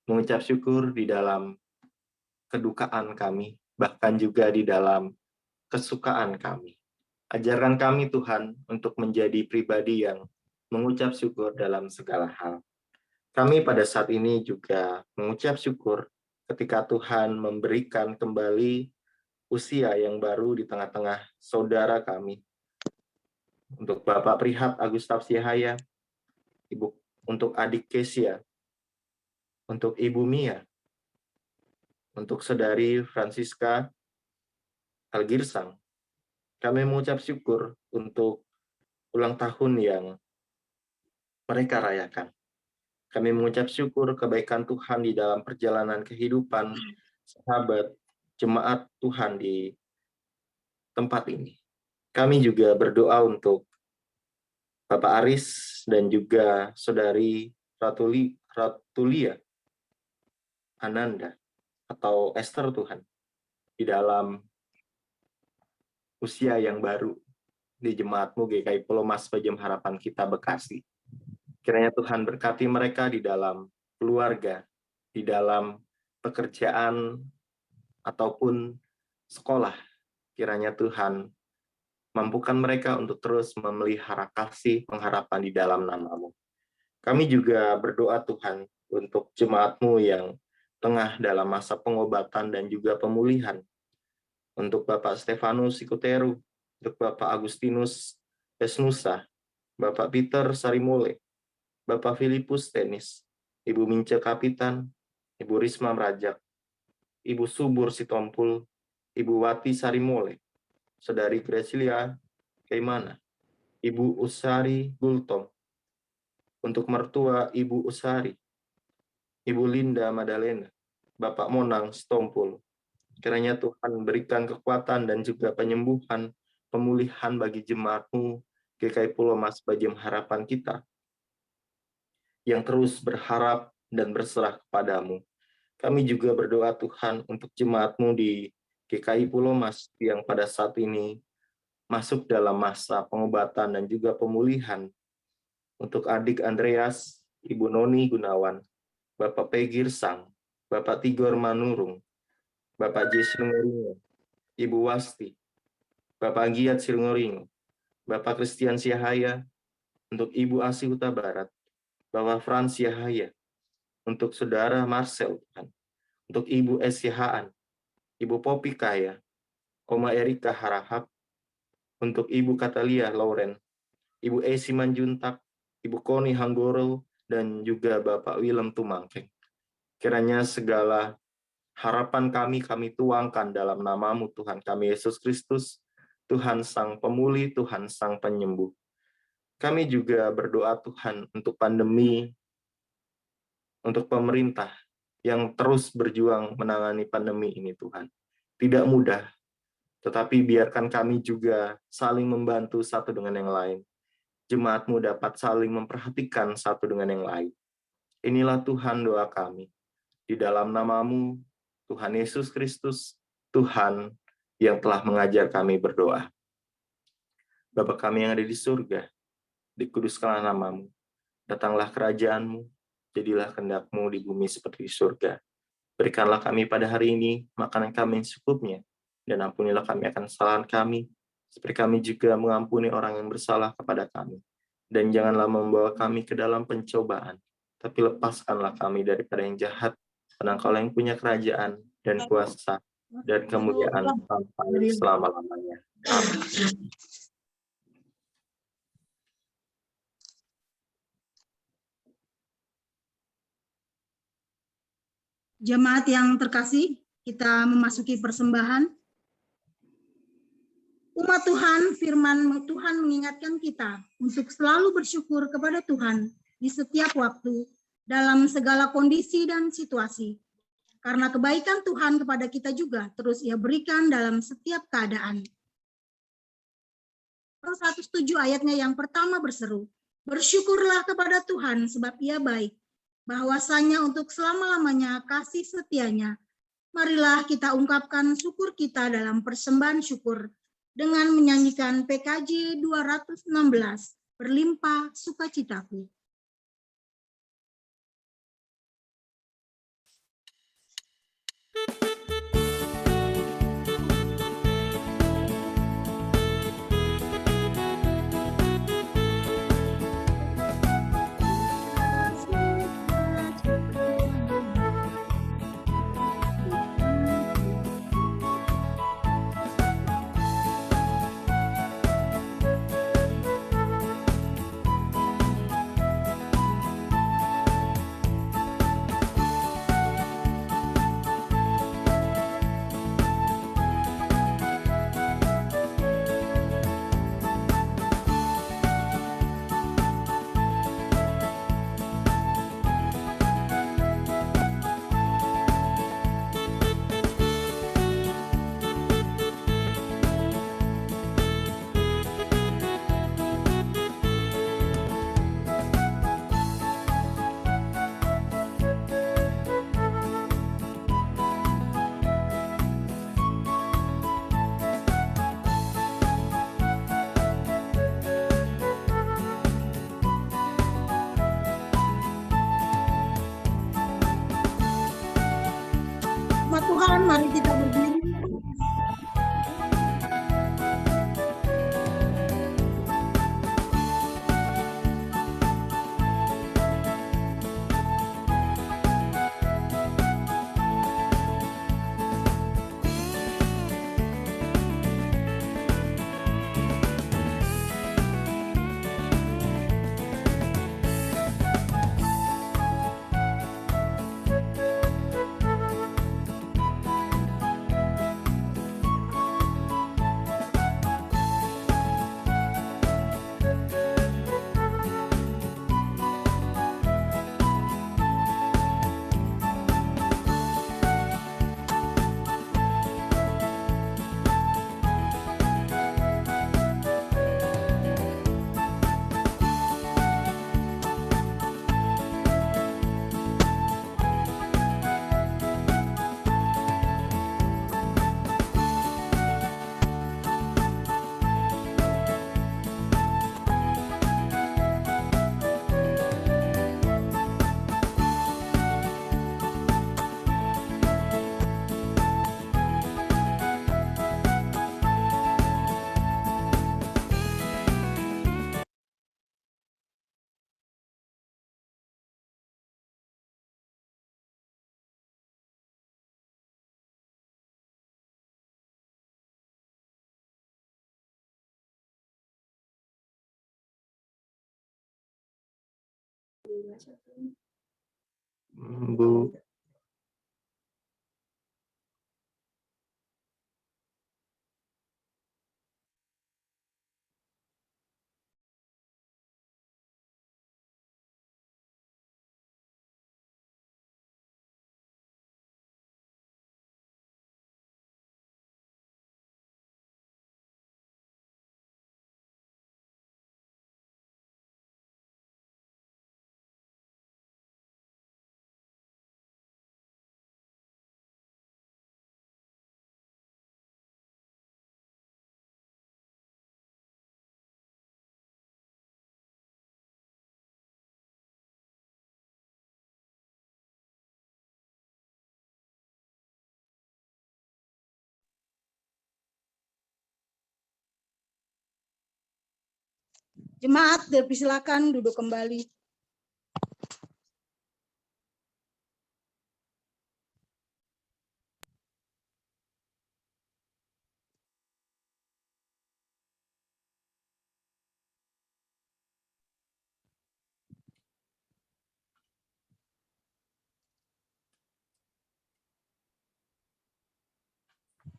Mengucap syukur di dalam kedukaan kami, bahkan juga di dalam kesukaan kami. Ajarkan kami Tuhan untuk menjadi pribadi yang mengucap syukur dalam segala hal. Kami pada saat ini juga mengucap syukur ketika Tuhan memberikan kembali usia yang baru di tengah-tengah saudara kami. Untuk Bapak Prihat Agustaf Yahaya, untuk adik Kesia, untuk Ibu Mia, untuk saudari Francisca Algirsang. Kami mengucap syukur untuk ulang tahun yang mereka rayakan. Kami mengucap syukur kebaikan Tuhan di dalam perjalanan kehidupan sahabat jemaat Tuhan di tempat ini. Kami juga berdoa untuk Bapak Aris dan juga saudari Ratulia Ananda atau Esther Tuhan di dalam usia yang baru di Jemaat-Mu GKI Pulau Mas Pejam Harapan Kita Bekasi. Kiranya Tuhan berkati mereka di dalam keluarga, di dalam pekerjaan, ataupun sekolah. Kiranya Tuhan mampukan mereka untuk terus memelihara kasih pengharapan di dalam nama-Mu. Kami juga berdoa Tuhan untuk jemaat-Mu yang tengah dalam masa pengobatan dan juga pemulihan. Untuk Bapak Stefanus Sikuteru, untuk Bapak Agustinus Esnusa, Bapak Peter Sarimole, Bapak Filipus Tenis, Ibu Mince Kapitan, Ibu Risma Mrajak, Ibu Subur Sitompul, Ibu Wati Sarimole, Saudari Gracilia Kaimana, Ibu Usari Gultom, untuk mertua Ibu Usari, Ibu Linda Madalena, Bapak Monang Stompul. Kiranya Tuhan berikan kekuatan dan juga penyembuhan, pemulihan bagi jemaat-Mu GKI Pulau Mas Pejam Harapan Kita, yang terus berharap dan berserah kepadamu. Kami juga berdoa Tuhan untuk jemaat-Mu di GKI Pulau Mas yang pada saat ini masuk dalam masa pengobatan dan juga pemulihan. Untuk adik Andreas, Ibu Noni Gunawan, Bapak Pegir Sang, Bapak Tigor Manurung, Bapak J. Silungoringo, Ibu Wasti, Bapak Giat Silungoringo, Bapak Christian Siahaya, untuk Ibu Asih Huta Barat, Bapak Frans Yahaya, untuk Saudara Marcel Tuhan, untuk Ibu S. Yahaan, Ibu Popi Kaya, Oma Erika Harahap, untuk Ibu Katalia Lauren, Ibu E. Simanjuntak, Ibu Koni Hanggoro, dan juga Bapak Willem Tumangkeng. Kiranya segala harapan kami tuangkan dalam nama-Mu Tuhan kami Yesus Kristus, Tuhan Sang Pemulih, Tuhan Sang Penyembuh. Kami juga berdoa Tuhan untuk pandemi, untuk pemerintah yang terus berjuang menangani pandemi ini Tuhan. Tidak mudah, tetapi biarkan kami juga saling membantu satu dengan yang lain. Jemaat-Mu dapat saling memperhatikan satu dengan yang lain. Inilah Tuhan doa kami. Di dalam nama-Mu, Tuhan Yesus Kristus, Tuhan yang telah mengajar kami berdoa. Bapa kami yang ada di surga, dikuduskanlah nama-Mu, datanglah kerajaan-Mu, jadilah kehendak-Mu di bumi seperti di surga. Berikanlah kami pada hari ini makanan kami yang secukupnya, dan ampunilah kami akan kesalahan kami, seperti kami juga mengampuni orang yang bersalah kepada kami. Dan janganlah membawa kami ke dalam pencobaan, tapi lepaskanlah kami daripada yang jahat, karena Engkau yang punya kerajaan dan kuasa dan kemuliaan sampai selama-lamanya. Amin. Jemaat yang terkasih, kita memasuki persembahan. Umat Tuhan, firman Tuhan mengingatkan kita untuk selalu bersyukur kepada Tuhan di setiap waktu, dalam segala kondisi dan situasi. Karena kebaikan Tuhan kepada kita juga terus Ia berikan dalam setiap keadaan. 107 ayatnya yang pertama berseru, bersyukurlah kepada Tuhan sebab Ia baik, bahwasanya untuk selama-lamanya kasih setianya. Marilah kita ungkapkan syukur kita dalam persembahan syukur dengan menyanyikan PKJ 216, berlimpah sukacitaku. mari kita berdiri. Bu. Jemaat, dipersilakan duduk kembali.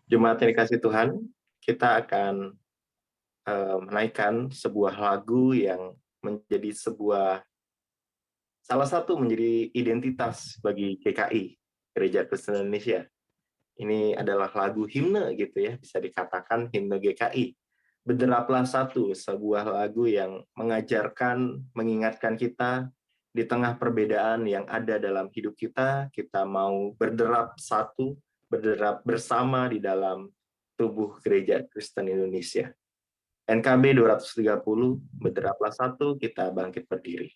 Jemaat yang dikasih Tuhan, kita akan menaikkan sebuah lagu yang menjadi salah satu menjadi identitas bagi GKI, Gereja Kristen Indonesia. Ini adalah lagu himne gitu ya, bisa dikatakan himne GKI. Berderaplah satu, sebuah lagu yang mengajarkan, mengingatkan kita di tengah perbedaan yang ada dalam hidup kita, kita mau berderap satu, berderap bersama di dalam tubuh Gereja Kristen Indonesia. NKB 230, berderaplah satu, kita bangkit berdiri.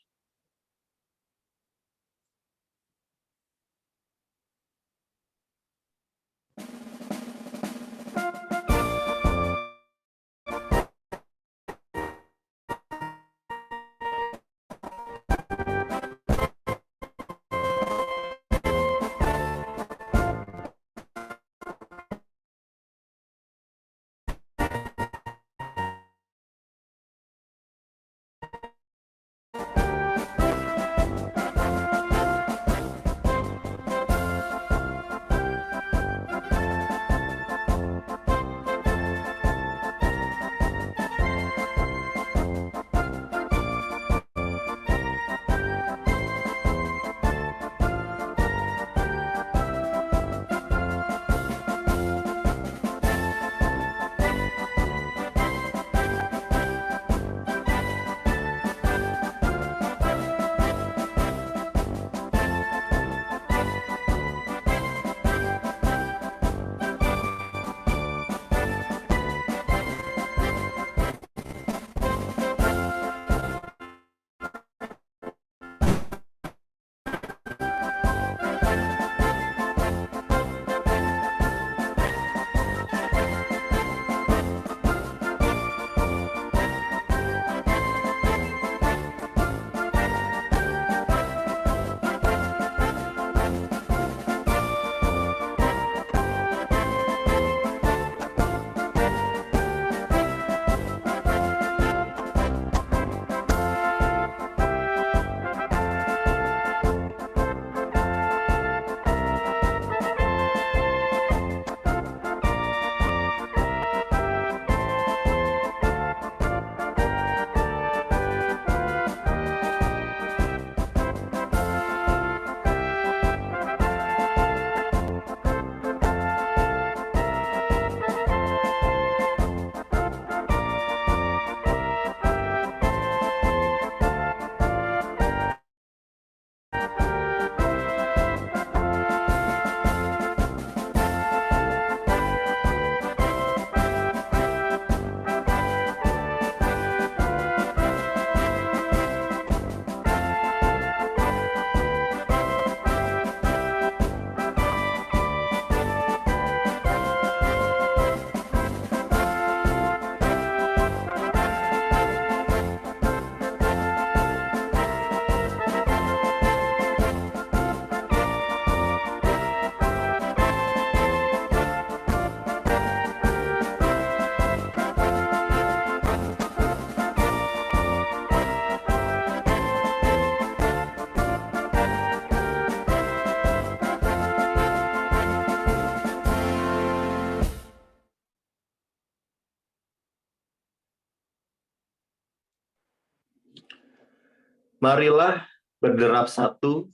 Marilah berderap satu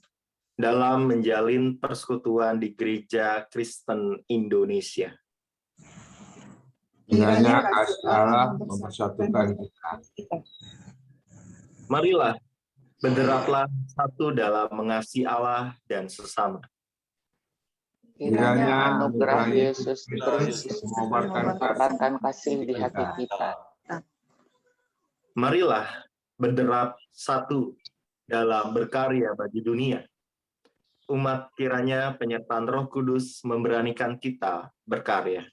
dalam menjalin persekutuan di Gereja Kristen Indonesia. Kiranya kasih Allah mempersatukan kita. Marilah berderaplah satu dalam mengasihi Allah dan sesama. Kiranya anugerah Yesus Kristus Kristus mengobarkan kasih di hati kita. Marilah berderap satu dalam berkarya bagi dunia. Umat kiranya penyertaan Roh Kudus memberanikan kita berkarya.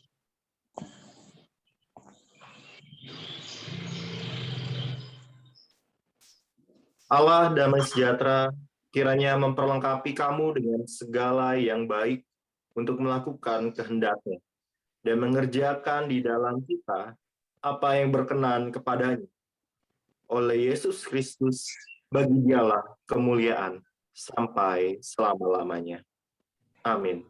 Allah damai sejahtera kiranya memperlengkapi kamu dengan segala yang baik untuk melakukan kehendak-Nya dan mengerjakan di dalam kita apa yang berkenan kepadanya. Oleh Yesus Kristus, bagi Dialah kemuliaan sampai selama-lamanya. Amin.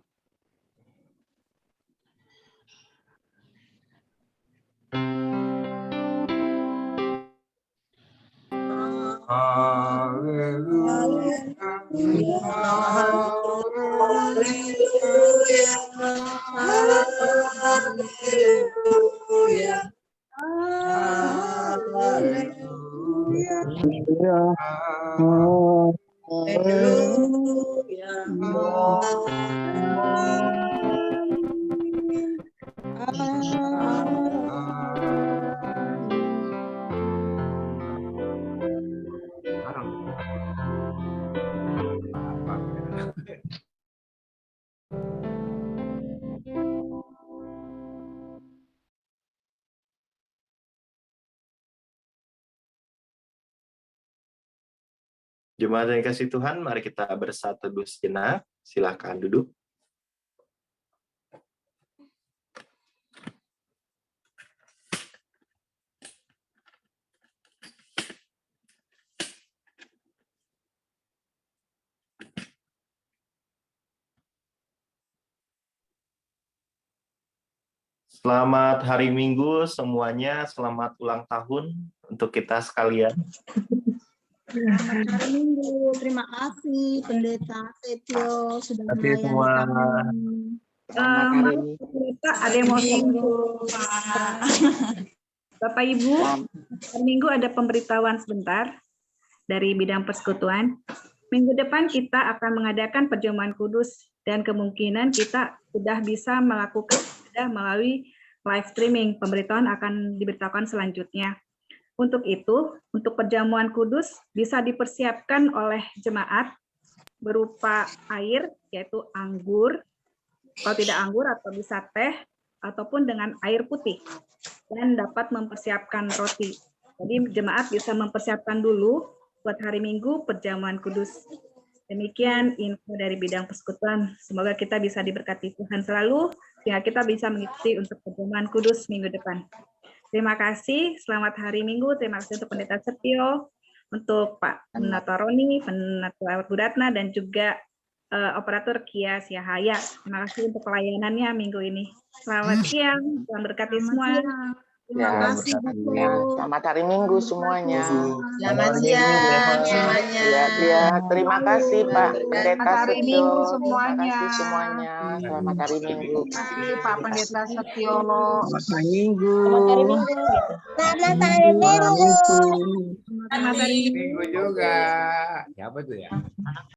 Jemaat yang kasih Tuhan, mari kita bersatu teduh sejenak. Silakan duduk. Selamat hari Minggu semuanya, selamat ulang tahun untuk kita sekalian. Selamat hari Minggu. Terima kasih Pendeta Setio sudah Terima kasih semua. Maaf, Pendeta, ada yang mau Bapak Ibu, hari Minggu ada pemberitahuan sebentar dari bidang persekutuan. Minggu depan kita akan mengadakan perjamuan kudus dan kemungkinan kita sudah bisa melakukan melalui live streaming. Pemberitahuan akan diberitahukan selanjutnya. Untuk itu, untuk perjamuan kudus bisa dipersiapkan oleh jemaat berupa air, yaitu anggur, kalau tidak anggur atau bisa teh, ataupun dengan air putih, dan dapat mempersiapkan roti. Jadi jemaat bisa mempersiapkan dulu buat hari Minggu perjamuan kudus. Demikian info dari bidang persekutuan. Semoga kita bisa diberkati Tuhan selalu, sehingga kita bisa mengikuti untuk perjamuan kudus minggu depan. Terima kasih, selamat hari Minggu. Terima kasih untuk Pendeta Setio, untuk Pak Pendeta Roni, Pendeta Budatna, dan juga Operator Kia Siahaya. Terima kasih untuk pelayanannya minggu ini. Selamat siang, Tuhan berkati semua. Ya, selamat hari Minggu semuanya. Selamat siang semuanya. Ya, terima kasih Pak Pendeta Selamat hari Setio. Minggu Terima semuanya. kasih semuanya. Selamat hari Minggu. Terima kasih Pak Pendeta Setio. Selamat hari Minggu. Selamat hari Minggu. Selamat hari Minggu. Minggu juga. Siapa tuh ya?